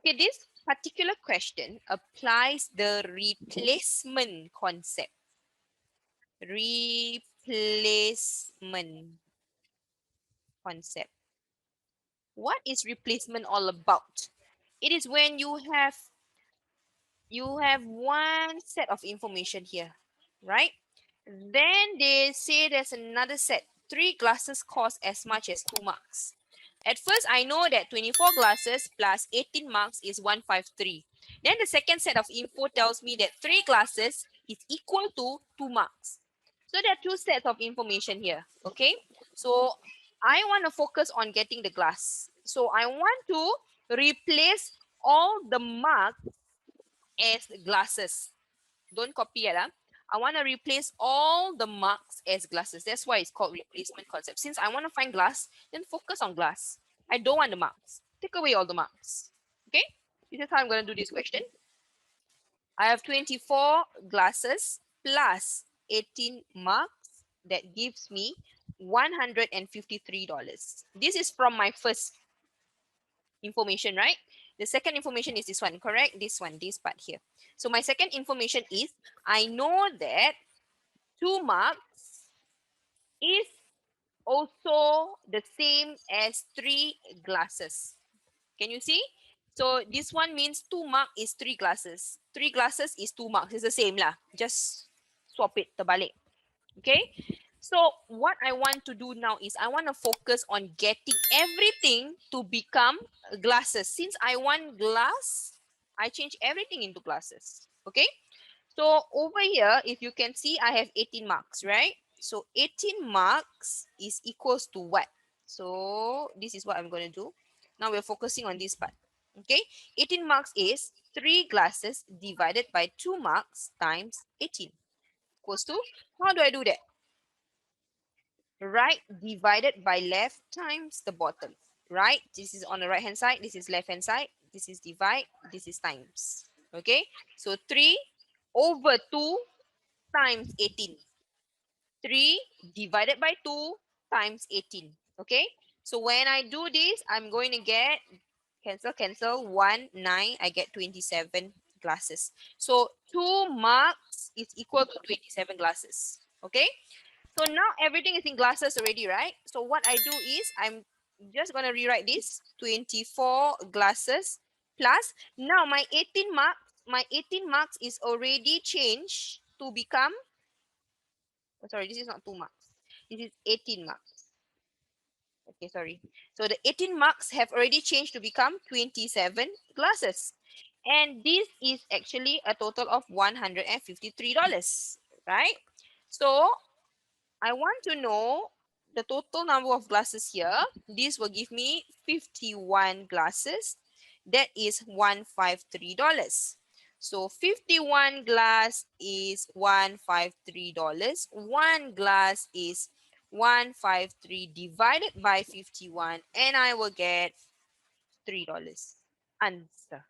Okay, this particular question applies the replacement concept. Replacement concept. What is replacement all about? It is when you have one set of information here, right? Then they say there's another set. 3 glasses cost as much as 2 marks. At first, I know that 24 glasses plus 18 marks is 153. Then the second set of info tells me that 3 glasses is equal to 2 marks. So there are two sets of information here, okay? So I want to focus on getting the glass. So I want to replace all the marks as glasses. Don't copy it. I want to replace all the marks as glasses. That's why it's called replacement concept. Since I want to find glass, then focus on glass. I don't want the marks. Take away all the marks. Okay? This is how I'm going to do this question. I have 24 glasses plus 18 marks. That gives me $153. This is from my first information, right? The second information is this one, correct? This one, this part here. So my second information is, I know that 2 marks is also the same as 3 glasses. Can you see? So this one means 2 mark is 3 glasses. 3 glasses is 2 marks. It's the same lah. Just swap it, terbalik. Okay? So what I want to do now is I want to focus on getting everything to become glasses. Since I want glass, I change everything into glasses. Okay? So over here, if you can see, I have 18 marks, right? So 18 marks is equals to what? So this is what I'm going to do. Now we're focusing on this part. Okay? 18 marks is 3 glasses divided by 2 marks times 18 equals to, how do I do that? Right divided by left times the bottom. Right? This is on the right hand side. This is left hand side. This is divide. This is times. Okay? So 3 over 2 times 18. 3 divided by 2 times 18. Okay? So when I do this, I'm going to get, cancel, 1, 9. I get 27 glasses. So 2 marks is equal to 27 glasses. Okay? So now everything is in glasses already, right? So what I do is I'm just going to rewrite this 24 glasses plus now my 18 marks is already changed to become, oh, sorry, this is not 2 marks. This is 18 marks. Okay, sorry. So the 18 marks have already changed to become 27 glasses. And this is actually a total of $153, right? So I want to know the total number of glasses here. This will give me 51 glasses. That is $153. So 51 glass is $153. One glass is 153 divided by 51, and I will get $3. Answer.